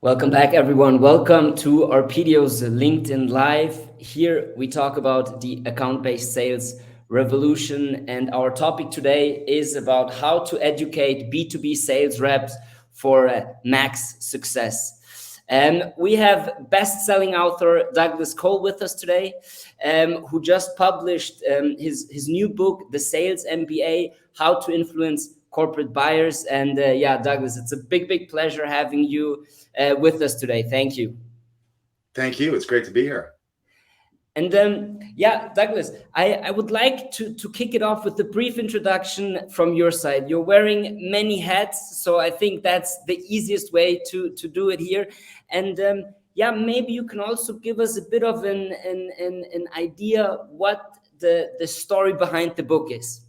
Welcome back, everyone. Welcome to Arpedio's LinkedIn Live. Here we talk about the account-based sales revolution, and our topic today is about how to educate B2B sales reps for max success. We have best-selling author Douglas Cole with us today, who just published his new book, The Sales MBA: How to Influence Corporate Buyers. And yeah, Douglas, it's a big pleasure having you with us today. Thank you. Thank you. It's great to be here. And yeah, Douglas, I would like to kick it off with a brief introduction from your side. You're wearing many hats, so I think that's the easiest way to do it here. And yeah, maybe you can also give us a bit of an idea what the story behind the book is.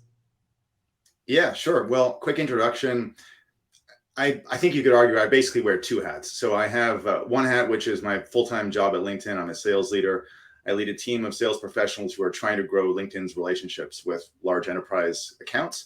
Yeah, sure. Well, quick introduction. I think you could argue I basically wear two hats. So I have one hat, which is my full-time job at LinkedIn. I'm a sales leader. I lead a team of sales professionals who are trying to grow LinkedIn's relationships with large enterprise accounts.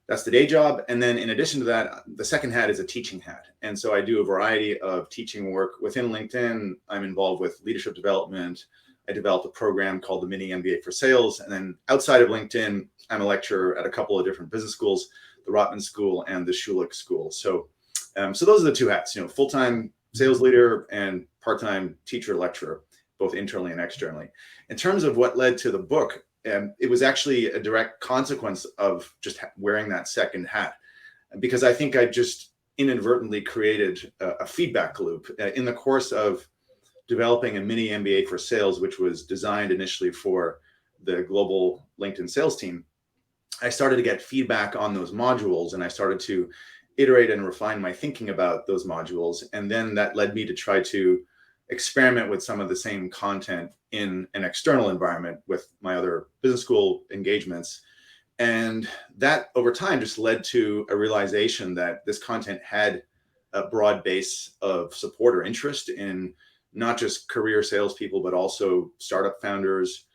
That's the day job. And then in addition to that, the second hat is a teaching hat. And so I do a variety of teaching work within LinkedIn. I'm involved with leadership development. I developed a program called the Mini MBA for Sales. And then outside of LinkedIn, I'm a lecturer at a couple of different business schools, the Rotman School and the Schulich School. So those are the two hats, full-time sales leader and part-time teacher lecturer, both internally and externally. In terms of what led to the book, it was actually a direct consequence of just wearing that second hat, because I think I just inadvertently created a feedback loop in the course of developing a mini MBA for sales, which was designed initially for the global LinkedIn sales team. I started to get feedback on those modules, and I started to iterate and refine my thinking about those modules. And then that led me to try to experiment with some of the same content in an external environment with my other business school engagements. And that over time just led to a realization that this content had a broad base of support or interest in not just career salespeople, but also startup founders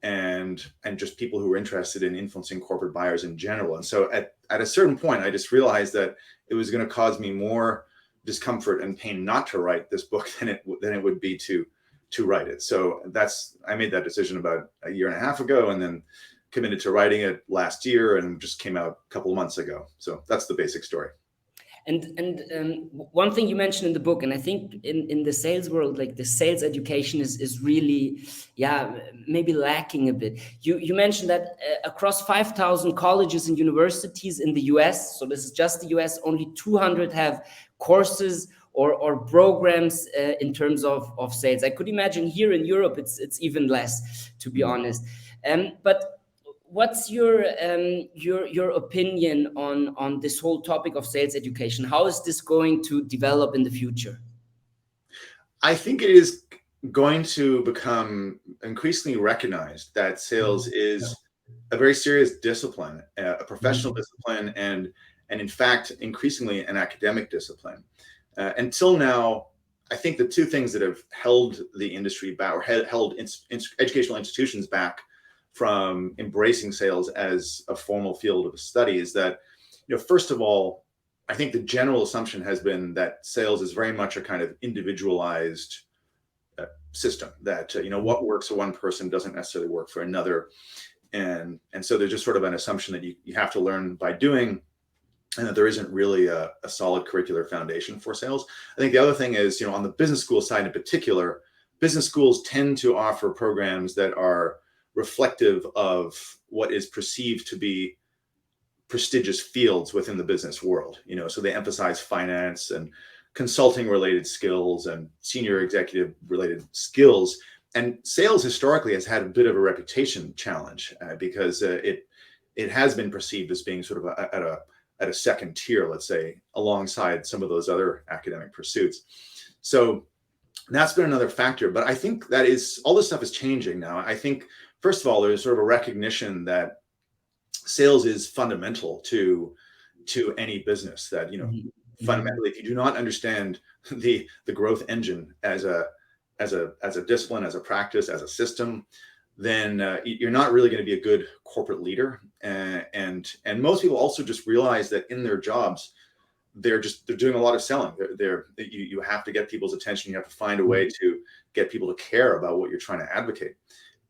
and just people who were interested in influencing corporate buyers in general. And so at a certain point, I just realized that it was going to cause me more discomfort and pain not to write this book than it would be to write it. So I made that decision about a year and a half ago, and then committed to writing it last year, and just came out a couple of months ago. So that's the basic story. And one thing you mentioned in the book, and I think in the sales world, like the sales education is really, yeah, maybe lacking a bit. You mentioned that across 5,000 colleges and universities in the US, so this is just the US, only 200 have courses or programs in terms of sales. I could imagine here in Europe it's even less, to be honest. But what's your opinion on this whole topic of sales education? How is this going to develop in the future? I think it is going to become increasingly recognized that sales is a very serious discipline, a professional discipline, and in fact, increasingly an academic discipline. Until now, I think the two things that have held the industry back, or held educational institutions back from embracing sales as a formal field of study, is that, first of all, I think the general assumption has been that sales is very much a kind of individualized system, that what works for one person doesn't necessarily work for another, and so there's just sort of an assumption that you have to learn by doing, and that there isn't really a solid curricular foundation for sales. I think the other thing is, on the business school side in particular, business schools tend to offer programs that are reflective of what is perceived to be prestigious fields within the business world. So they emphasize finance and consulting related skills and senior executive related skills. And sales historically has had a bit of a reputation challenge because it has been perceived as being sort of at a second tier, let's say, alongside some of those other academic pursuits. So that's been another factor. But I think all this stuff is changing now. I think, first of all, there's sort of a recognition that sales is fundamental to any business. That fundamentally, if you do not understand the growth engine as a discipline, as a practice, as a system, then you're not really going to be a good corporate leader. And most people also just realize that in their jobs, they're doing a lot of selling. You have to get people's attention. You have to find a way to get people to care about what you're trying to advocate.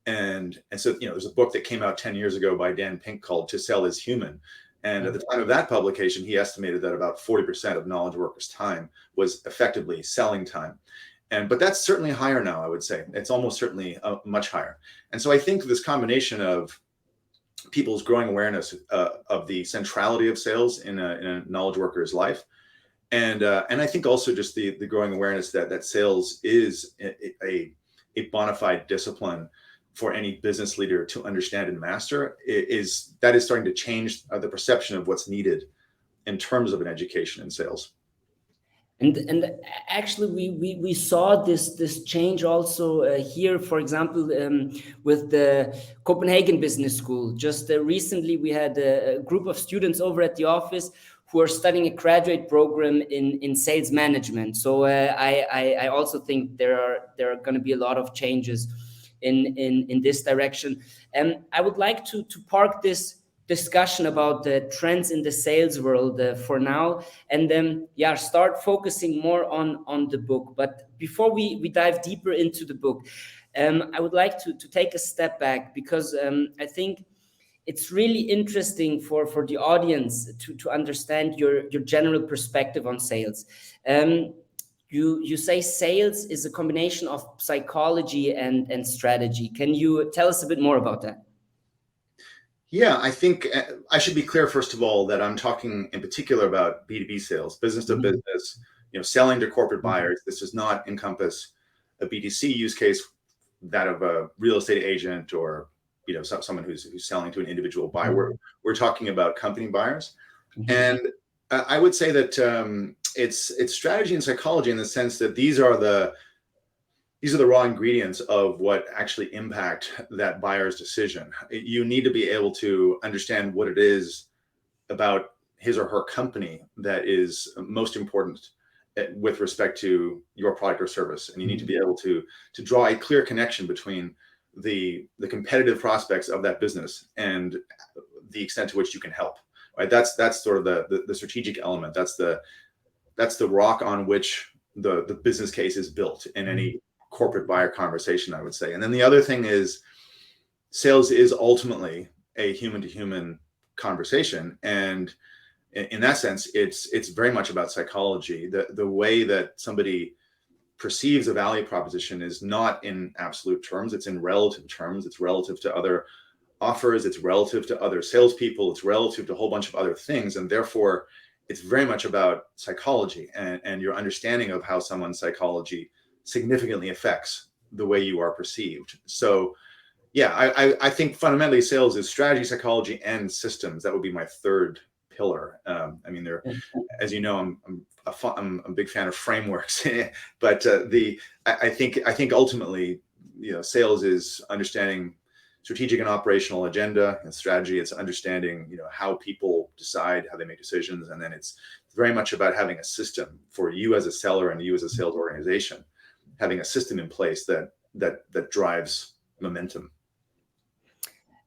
And so, there's a book that came out 10 years ago by Dan Pink called To Sell is Human. And at the time of that publication, he estimated that about 40% of knowledge workers' time was effectively selling time. But that's certainly higher now, I would say. It's almost certainly much higher. And so I think this combination of people's growing awareness of the centrality of sales in a knowledge worker's life, and I think also just the growing awareness that sales is a bona fide discipline for any business leader to understand and master, is starting to change the perception of what's needed in terms of an education in sales. And actually, we saw this change also here, for example, with the Copenhagen Business School. Just recently, we had a group of students over at the office who are studying a graduate program in sales management. So I also think there are going to be a lot of changes in this direction. And I would like to park this discussion about the trends in the sales world for now, and then start focusing more on the book. But before we dive deeper into the book, I would like to take a step back, because I think it's really interesting for the audience to understand your general perspective on sales. You say sales is a combination of psychology and strategy. Can you tell us a bit more about that? Yeah, I think I should be clear, first of all, that I'm talking in particular about B2B sales, business to business, selling to corporate buyers. This does not encompass a B2C use case, that of a real estate agent or someone who's selling to an individual buyer. We're talking about company buyers. And I would say that it's strategy and psychology, in the sense that these are the raw ingredients of what actually impact that buyer's decision. You need to be able to understand what it is about his or her company that is most important with respect to your product or service. And you need to be able to draw a clear connection between the competitive prospects of that business and the extent to which you can help. Right? That's sort of the strategic element. That's the rock on which the business case is built in any corporate buyer conversation, I would say. And then the other thing is, sales is ultimately a human to human conversation. And in that sense, it's very much about psychology. The way that somebody perceives a value proposition is not in absolute terms, it's in relative terms. It's relative to other offers, it's relative to other salespeople, it's relative to a whole bunch of other things. And therefore, it's very much about psychology and your understanding of how someone's psychology significantly affects the way you are perceived. So yeah, I think fundamentally sales is strategy, psychology, and systems. That would be my third pillar. I mean, as you know, I'm a big fan of frameworks, but I think ultimately, sales is understanding strategic and operational agenda, and strategy. It's understanding, how people decide, how they make decisions, and then it's very much about having a system for you as a seller and you as a sales organization, having a system in place that drives momentum.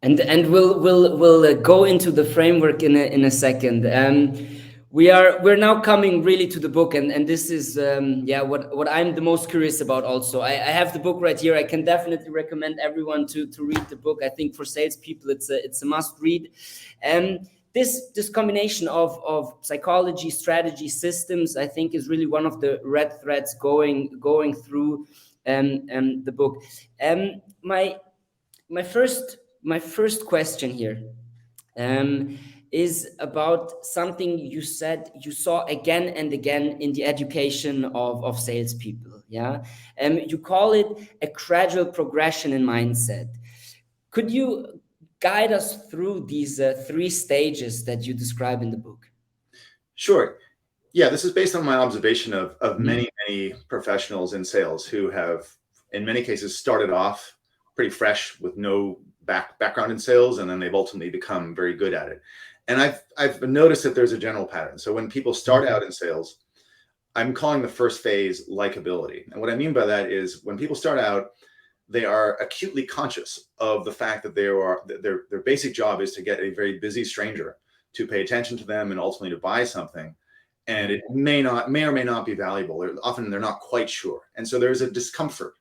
And we'll go into the framework in a second. We're now coming really to the book, and this is what I'm the most curious about. Also, I have the book right here. I can definitely recommend everyone to read the book. I think for salespeople, it's a must read. This combination of psychology, strategy, systems, I think, is really one of the red threads going through the book. My first question here is about something you said you saw again and again in the education of salespeople. Yeah, you call it a gradual progression in mindset. Could you guide us through these three stages that you describe in the book? Sure. Yeah, this is based on my observation of many professionals in sales who have, in many cases, started off pretty fresh with no background in sales, and then they've ultimately become very good at it. And I've noticed that there's a general pattern. So when people start out in sales, I'm calling the first phase likability. And what I mean by that is, when people start out, they are acutely conscious of the fact that their basic job is to get a very busy stranger to pay attention to them and ultimately to buy something. and it may or may not be valuable. Often they're not quite sure, and so there's a discomfort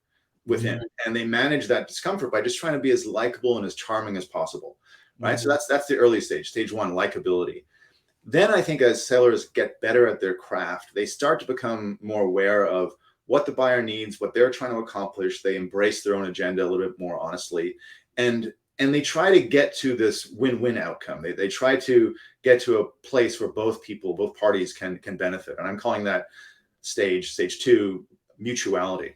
within, and they manage that discomfort by just trying to be as likable and as charming as possible, right? So that's the early stage one, likability. Then I think as sellers get better at their craft, they start to become more aware of what the buyer needs, what they're trying to accomplish. They embrace their own agenda a little bit more honestly, and they try to get to this win-win outcome. They try to get to a place where both parties can benefit. And I'm calling that stage two, mutuality.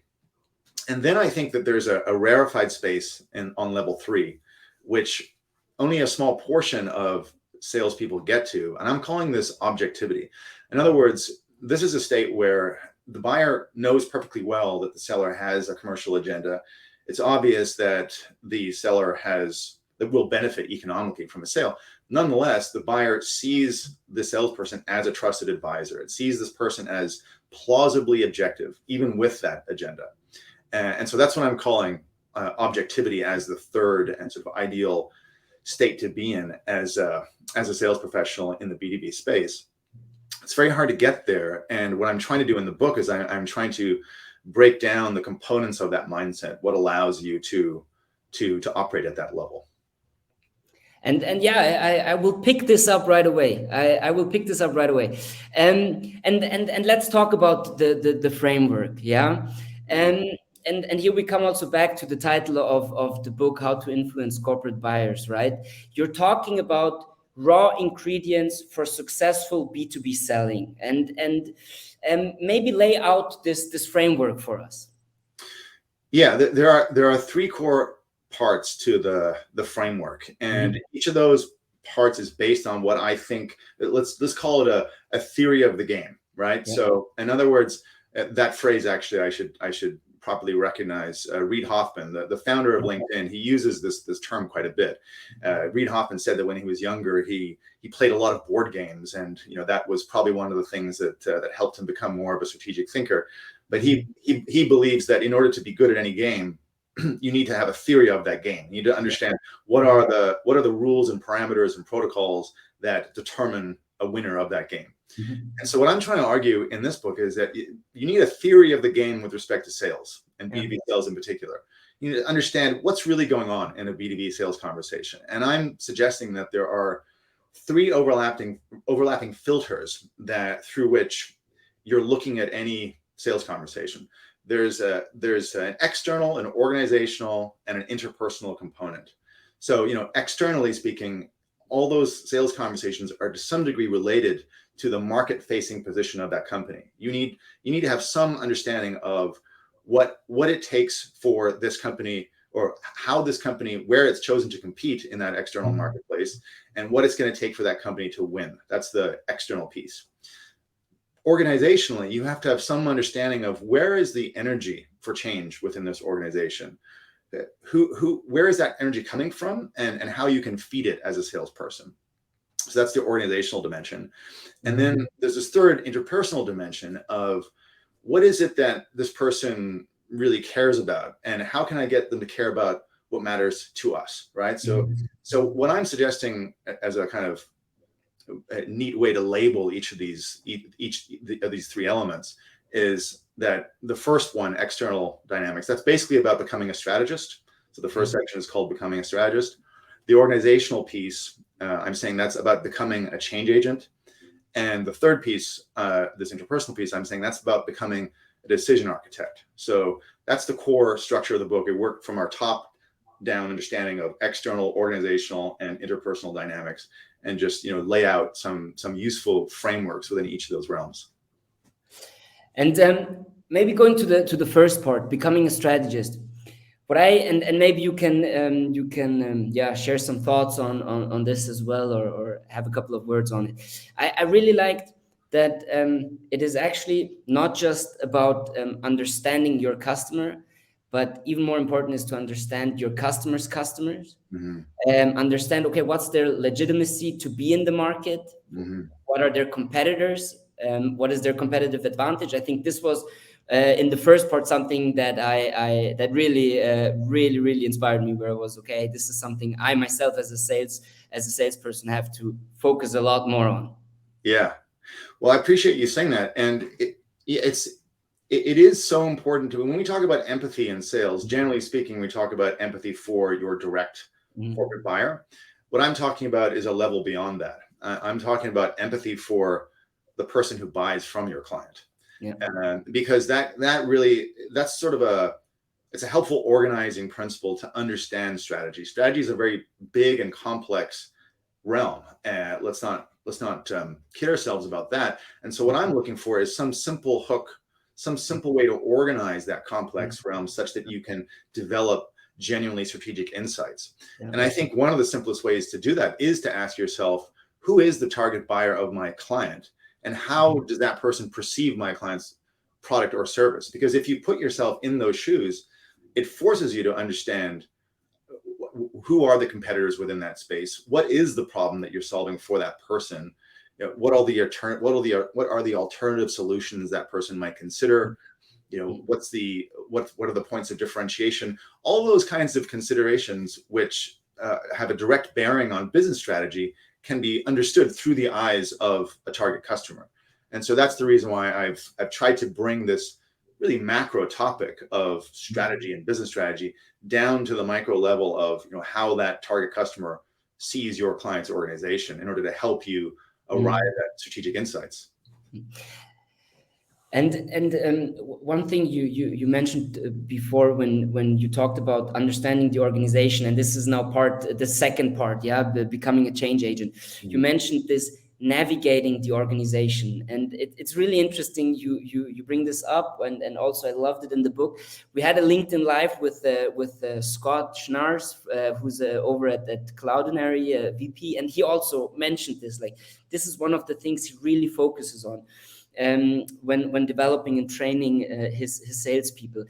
And then I think that there's a rarefied space on level 3, which only a small portion of salespeople get to. And I'm calling this objectivity. In other words, this is a state where the buyer knows perfectly well that the seller has a commercial agenda. It's obvious that the seller that will benefit economically from a sale. Nonetheless, the buyer sees the salesperson as a trusted advisor. It sees this person as plausibly objective, even with that agenda. And so that's what I'm calling objectivity as the third and sort of ideal state to be in as a sales professional in the B2B space. It's very hard to get there. And what I'm trying to do in the book is I'm trying to break down the components of that mindset, what allows you to operate at that level. And yeah, I will pick this up right away. I will pick this up right away. And let's talk about the framework. Yeah. And here we come also back to the title of the book, How to Influence Corporate Buyers, right? You're talking about raw ingredients for successful B2B selling, and maybe lay out this framework for us. Yeah, there are 3 core parts to the framework, and each of those parts is based on what I think, let's call it a theory of the game, right? Yeah. So in other words, that phrase, actually I should properly recognize Reid Hoffman, the founder of LinkedIn. He uses this term quite a bit. Reid Hoffman said that when he was younger, he played a lot of board games, and that was probably one of the things that helped him become more of a strategic thinker. But he believes that in order to be good at any game, you need to have a theory of that game. You need to understand what are the rules and parameters and protocols that determine a winner of that game. And so what I'm trying to argue in this book is that you need a theory of the game with respect to sales, and B2B sales in particular. You need to understand what's really going on in a B2B sales conversation. And I'm suggesting that there are 3 overlapping filters through which you're looking at any sales conversation. There's an external, an organizational, and an interpersonal component. So, externally speaking, all those sales conversations are to some degree related to the market-facing position of that company. You need to have some understanding of what it takes for this company, or how this company, where it's chosen to compete in that external marketplace, and what it's going to take for that company to win. That's the external piece. Organizationally, you have to have some understanding of where is the energy for change within this organization. Where is that energy coming from, and how you can feed it as a salesperson. So that's the organizational dimension. And then there's this third interpersonal dimension of what is it that this person really cares about, and how can I get them to care about what matters to us, right? So what I'm suggesting as a kind of a neat way to label each of these 3 elements is that the first one, external dynamics, that's basically about becoming a strategist. So the first section is called Becoming a Strategist. The organizational piece, I'm saying that's about becoming a change agent. And the third piece, this interpersonal piece, I'm saying that's about becoming a decision architect. So that's the core structure of the book. It worked from our top down understanding of external, organizational, and interpersonal dynamics, and just lay out some useful frameworks within each of those realms. And maybe going to the first part, becoming a strategist. What and maybe you can share some thoughts on this as well, or have a couple of words on it. I really liked that it is actually not just about understanding your customer, but even more important is to understand your customers' customers. Understand, okay, what's their legitimacy to be in the market? What are their competitors? What is their competitive advantage? I think this was in the first part something that that really inspired me, where I was, okay, this is something I myself as a salesperson have to focus a lot more on. Yeah. Well, I appreciate you saying that. And it is so important to, when we talk about empathy in sales, generally speaking, we talk about empathy for your direct corporate buyer. What I'm talking about is a level beyond that. I'm talking about empathy for the person who buys from your client. Yeah. Because that's sort of it's a helpful organizing principle to understand strategy. Strategy is a very big and complex realm. Let's not kid ourselves about that. And so what I'm looking for is some simple hook, some simple way to organize that complex realm such that you can develop genuinely strategic insights. Yeah. And I think one of the simplest ways to do that is to ask yourself, who is the target buyer of my client? And how does that person perceive my client's product or service? Because if you put yourself in those shoes, it forces you to understand who are the competitors within that space. What is the problem that you're solving for that person? You know, what are the alternative solutions that person might consider? You know, what are the points of differentiation? All those kinds of considerations, which have a direct bearing on business strategy, can be understood through the eyes of a target customer. And so that's the reason why I've tried to bring this really macro topic of strategy and business strategy down to the micro level of, you know, how that target customer sees your client's organization in order to help you arrive at strategic insights. And one thing you mentioned before when you talked about understanding the organization, and this is now the second part, becoming a change agent. You mentioned this navigating the organization, and it's really interesting. You bring this up, and also I loved it in the book. We had a LinkedIn Live with Scott Schnars, who's over at Cloudinary VP, and he also mentioned this. Like, this is one of the things he really focuses on. When developing and training his salespeople.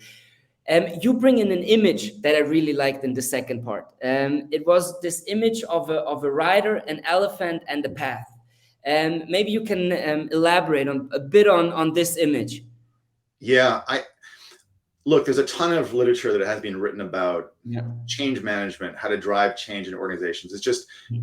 You bring in an image that I really liked in the second part. It was this image of a rider, an elephant, and a path. Maybe you can elaborate a bit on this image. Yeah, look, there's a ton of literature that has been written about change management, how to drive change in organizations.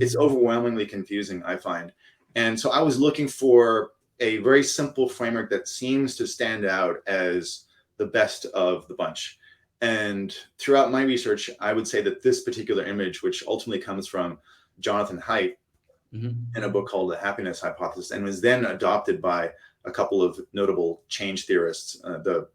It's overwhelmingly confusing, I find. And so I was looking for a very simple framework that seems to stand out as the best of the bunch. And throughout my research, I would say that this particular image, which ultimately comes from Jonathan Haidt in a book called The Happiness Hypothesis, and was then adopted by a couple of notable change theorists, the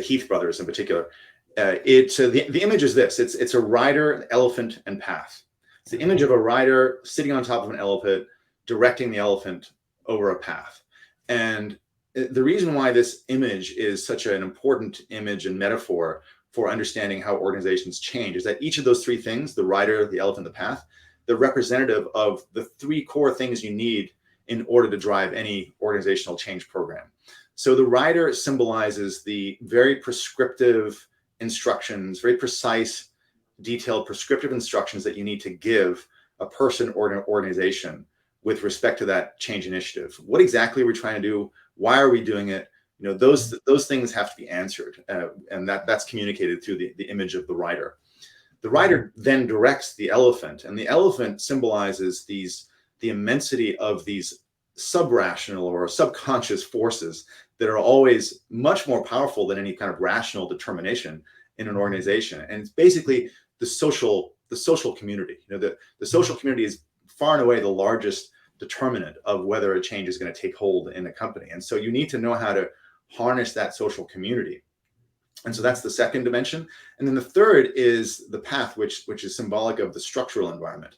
Heath brothers in particular. The image is this: it's a rider, an elephant, and path. It's the image of a rider sitting on top of an elephant, directing the elephant over a path. And the reason why this image is such an important image and metaphor for understanding how organizations change is that each of those three things, the rider, the elephant, the path, they're representative of the three core things you need in order to drive any organizational change program. So the rider symbolizes the very prescriptive instructions, very precise, detailed, prescriptive instructions that you need to give a person or an organization with respect to that change initiative. What exactly are we trying to do? Why are we doing it? You know, those things have to be answered, and that's communicated through the image of the rider. The rider then directs the elephant, and the elephant symbolizes the immensity of these sub-rational or subconscious forces that are always much more powerful than any kind of rational determination in an organization. And it's basically the social community. You know, the social community is far and away the largest determinant of whether a change is going to take hold in a company. And so you need to know how to harness that social community. And so that's the second dimension. And then the third is the path, which is symbolic of the structural environment.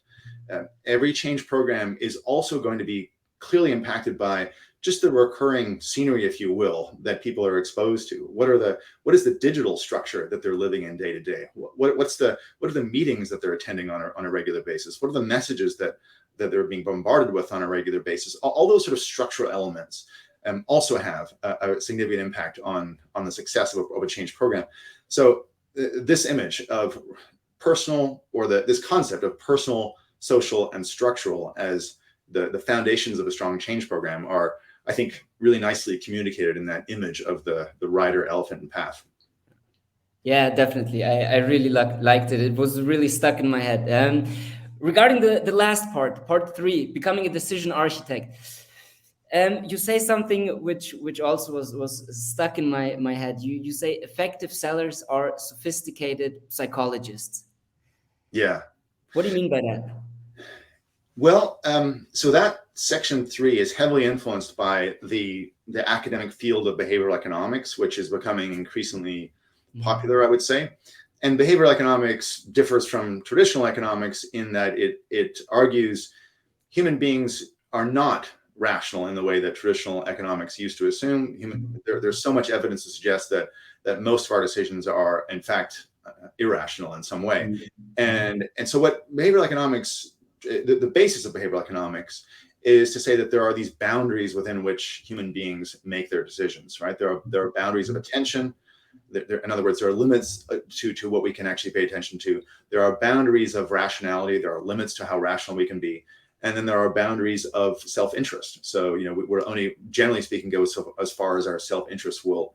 Every change program is also going to be clearly impacted by just the recurring scenery, if you will, that people are exposed to. What is the digital structure that they're living in day to day? What are the meetings that they're attending on a regular basis? What are the messages that they're being bombarded with on a regular basis? All those sort of structural elements also have a significant impact on the success of a change program. So this image of personal, or this concept of personal, social, and structural as the foundations of a strong change program are, I think, really nicely communicated in that image of the rider, elephant, and path. Yeah, definitely. I really liked it. It was really stuck in my head. Regarding the last part 3, becoming a decision architect, you say something which also was stuck in my head. You say effective sellers are sophisticated psychologists. Yeah. What do you mean by that? Well, so that section 3 is heavily influenced by the academic field of behavioral economics, which is becoming increasingly popular, I would say. And behavioral economics differs from traditional economics in that it argues human beings are not rational in the way that traditional economics used to assume. There's so much evidence to suggest that most of our decisions are, in fact, irrational in some way. And so what behavioral economics, the basis of behavioral economics is to say that there are these boundaries within which human beings make their decisions, right? There are boundaries of attention. In other words, there are limits to what we can actually pay attention to. There are boundaries of rationality. There are limits to how rational we can be. And then there are boundaries of self-interest. So, we're only, generally speaking, go as far as our self-interest will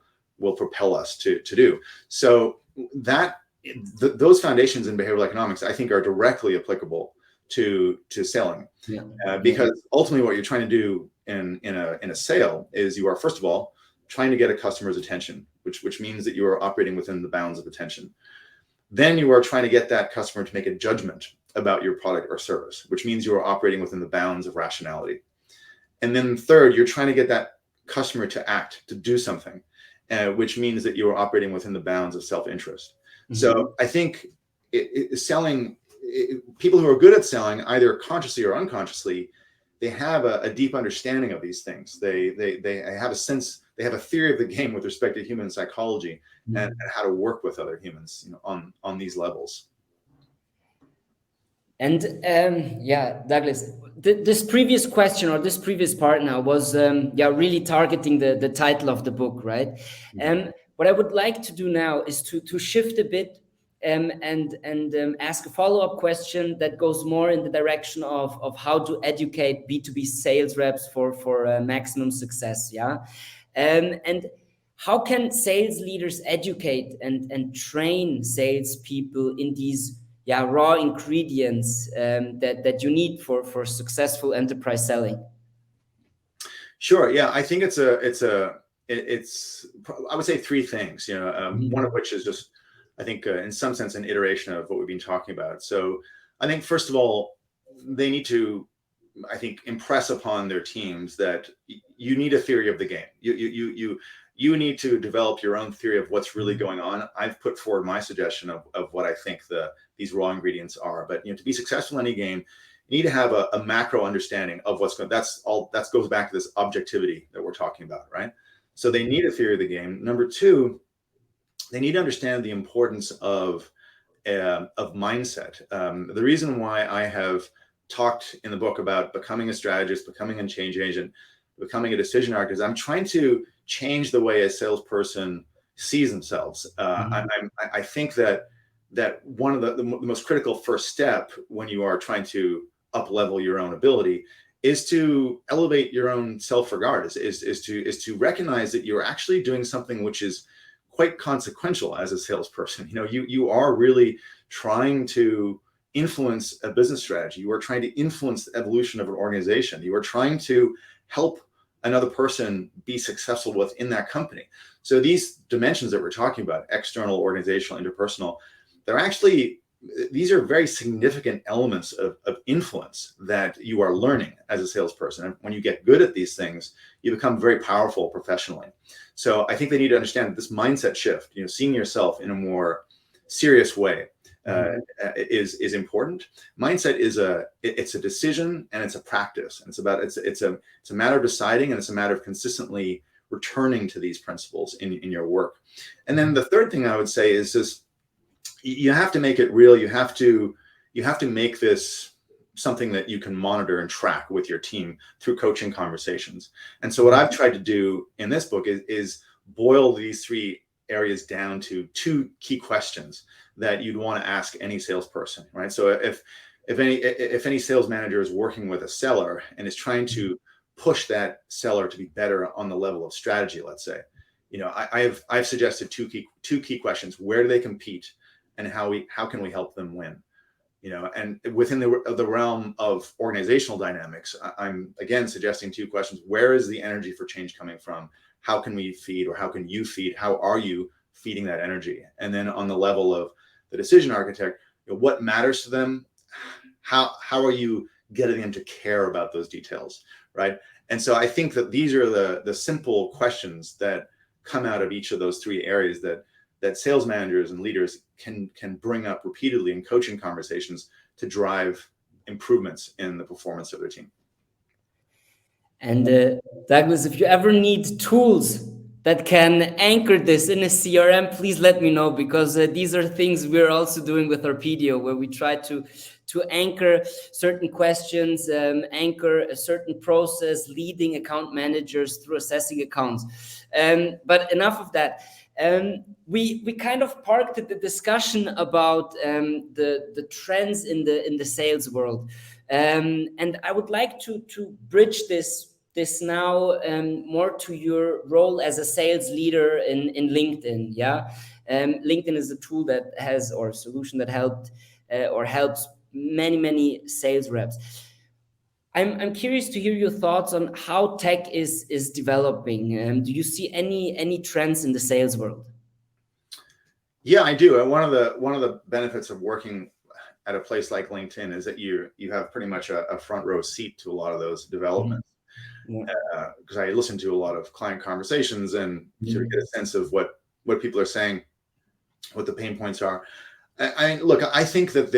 propel us to do. So those foundations in behavioral economics, I think, are directly applicable to selling. Because ultimately what you're trying to do in a sale is you are, first of all, trying to get a customer's attention, which means that you are operating within the bounds of attention. Then you are trying to get that customer to make a judgment about your product or service, which means you are operating within the bounds of rationality. And then third, you're trying to get that customer to act, to do something, which means that you are operating within the bounds of self-interest. So I think selling, people who are good at selling, either consciously or unconsciously, they have a deep understanding of these things. They have a sense, they have a theory of the game with respect to human psychology and how to work with other humans, on these levels. And Douglas, this previous question, or this previous part now, was really targeting the title of the book, right? What I would like to do now is to shift a bit and ask a follow-up question that goes more in the direction of how to educate B2B sales reps for maximum success. And how can sales leaders educate and train salespeople in these raw ingredients that you need for successful enterprise selling? Sure. Yeah, I think it's I would say 3 things. One of which is just, I think, in some sense, an iteration of what we've been talking about. So I think, first of all, they need to, I think, impress upon their teams that you need a theory of the game. You need to develop your own theory of what's really going on. I've put forward my suggestion of what I think these raw ingredients are. But to be successful in any game, you need to have a macro understanding of what's going. That goes back to this objectivity that we're talking about, right? So they need a theory of the game. Number 2, they need to understand the importance of mindset. The reason why I have talked in the book about becoming a strategist, becoming a change agent, becoming a decision architect, is I'm trying to change the way a salesperson sees themselves. I think that one of the most critical first step when you are trying to up-level your own ability is to elevate your own self-regard, is to recognize that you're actually doing something which is quite consequential as a salesperson. You are really trying to influence a business strategy. You are trying to influence the evolution of an organization. You are trying to help another person be successful within that company. So these dimensions that we're talking about, external, organizational, interpersonal, these are very significant elements of influence that you are learning as a salesperson. And when you get good at these things, you become very powerful professionally. So I think they need to understand that this mindset shift, seeing yourself in a more serious way, is important. Mindset it's a decision and it's a practice. And it's a matter of deciding, and it's a matter of consistently returning to these principles in your work. And then the third thing I would say is this: you have to make it real. You have to make this something that you can monitor and track with your team through coaching conversations. And so what I've tried to do in this book is boil these 3 areas down to 2 key questions that you'd want to ask any salesperson, right? So if any sales manager is working with a seller and is trying to push that seller to be better on the level of strategy, let's say, I've suggested two key questions: where do they compete, and how can we help them win? and within the realm of organizational dynamics, I'm again suggesting two questions. Where is the energy for change coming from? How can we feed, or how can you feed? How are you feeding that energy? And then on the level of the decision architect, what matters to them? How are you getting them to care about those details, right? And so I think that these are the simple questions that come out of each of those three areas that sales managers and leaders can bring up repeatedly in coaching conversations to drive improvements in the performance of their team. And Douglas, if you ever need tools that can anchor this in a CRM, please let me know, because these are things we're also doing with our PDO, where we try to anchor certain questions, anchor a certain process, leading account managers through assessing accounts. But enough of that. We kind of parked the discussion about the trends in the sales world, and I would like to bridge this now more to your role as a sales leader in LinkedIn. Yeah, LinkedIn is a tool that has, or a solution that helps many sales reps. I'm curious to hear your thoughts on how tech is developing. Do you see any trends in the sales world? Yeah, I do. And one of the benefits of working at a place like LinkedIn is that you have pretty much a front row seat to a lot of those developments. Because I listen to a lot of client conversations and sort of get a sense of what people are saying, what the pain points are. I think that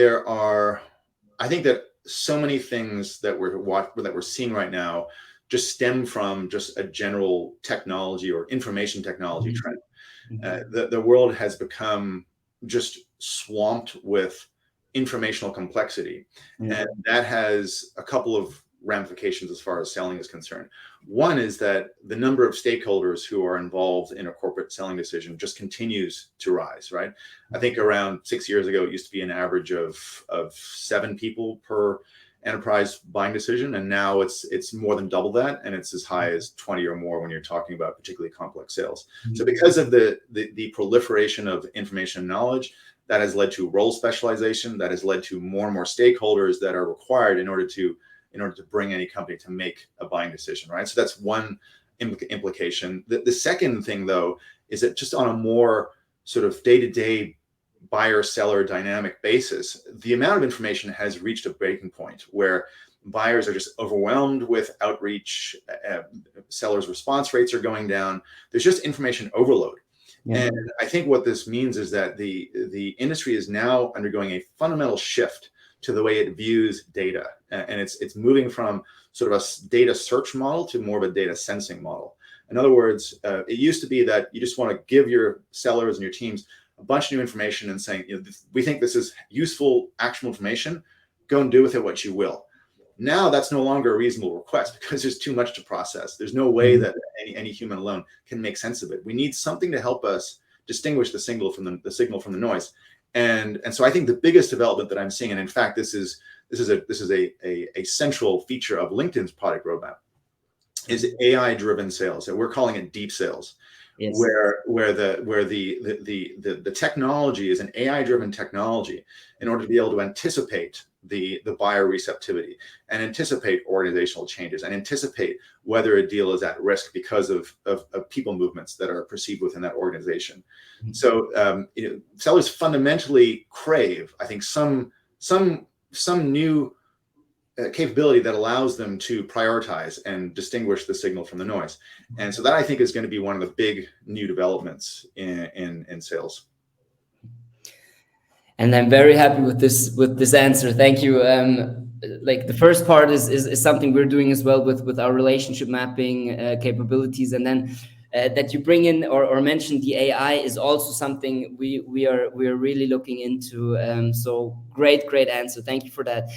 so many things that we're seeing right now just stem from just a general technology or information technology trend. The world has become just swamped with informational complexity, and that has a couple of ramifications as far as selling is concerned. One is that the number of stakeholders who are involved in a corporate selling decision just continues to rise, right? I think around 6 years ago, it used to be an average of 7 people per enterprise buying decision, and now it's more than double that, and it's as high as 20 or more when you're talking about particularly complex sales. So because of the proliferation of information and knowledge, that has led to role specialization, that has led to more and more stakeholders that are required in order to bring any company to make a buying decision, right? So that's one implication. The second thing, though, is that just on a more sort of day-to-day buyer-seller dynamic basis, the amount of information has reached a breaking point where buyers are just overwhelmed with outreach, sellers' response rates are going down. There's just information overload. And I think what this means is that the industry is now undergoing a fundamental shift to the way it views data, and it's moving from sort of a data search model to more of a data sensing model. In other words, it used to be that you just want to give your sellers and your teams a bunch of new information and saying, we think this is useful, actionable information, go and do with it what you will. Now that's no longer a reasonable request because there's too much to process. There's no way that any human alone can make sense of it. We need something to help us distinguish the signal from the noise. And so I think the biggest development that I'm seeing, and in fact, this is a central feature of LinkedIn's product roadmap, is AI-driven sales, and we're calling it deep sales. Yes. Where the technology is an AI-driven technology in order to be able to anticipate the buyer receptivity and anticipate organizational changes and anticipate whether a deal is at risk because of people movements that are perceived within that organization. So sellers fundamentally crave, I think, some new capability that allows them to prioritize and distinguish the signal from the noise. And so that, I think, is going to be one of the big new developments in sales. And I'm very happy with this answer. Thank you. Like the first part is something we're doing as well with our relationship mapping capabilities, and then that you bring in or mention the AI is also something we are really looking into. So great answer. Thank you for that.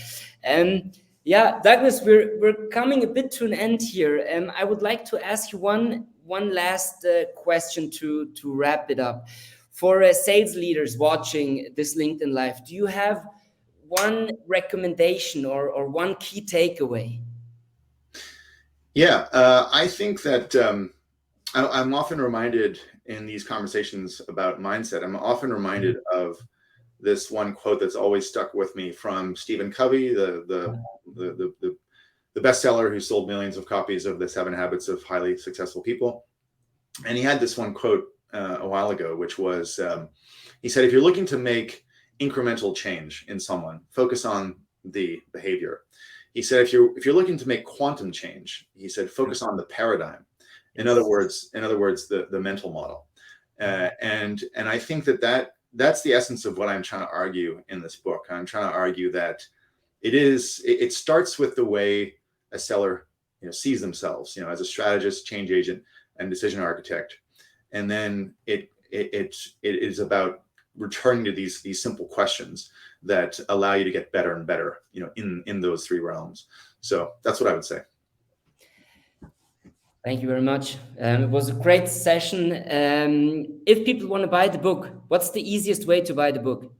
Yeah, Douglas, we're coming a bit to an end here. I would like to ask you one last question to wrap it up. For sales leaders watching this LinkedIn Live, do you have one recommendation or one key takeaway? Yeah, I think that I'm often reminded in these conversations about mindset, I'm often reminded of this one quote that's always stuck with me from Stephen Covey, the bestseller who sold millions of copies of the 7 Habits of Highly Successful People. And he had this one quote a while ago, which was, he said, if you're looking to make incremental change in someone, focus on the behavior. He said, if you're looking to make quantum change, he said, focus on the paradigm. In other words, the mental model. And I think that's the essence of what I'm trying to argue in this book. I'm trying to argue that it starts with the way a seller, sees themselves, as a strategist, change agent, and decision architect. And then it is about returning to these simple questions that allow you to get better and better, in those 3 realms. So that's what I would say. Thank you very much. It was a great session. If people want to buy the book, what's the easiest way to buy the book?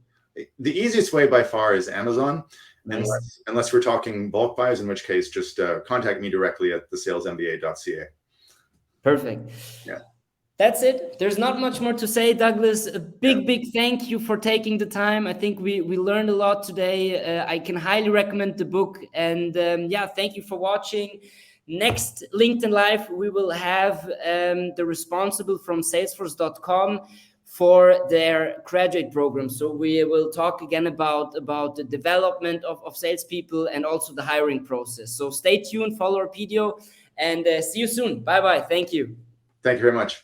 The easiest way by far is Amazon. Nice. Unless we're talking bulk buys, in which case just contact me directly at thesalesmba.ca. Perfect. Yeah. That's it. There's not much more to say, Douglas. A big thank you for taking the time. I think we learned a lot today. I can highly recommend the book. And thank you for watching. Next LinkedIn Live, we will have the responsible from Salesforce.com for their graduate program. So we will talk again about the development of salespeople and also the hiring process. So stay tuned, follow our video, and see you soon. Bye-bye. Thank you. Thank you very much.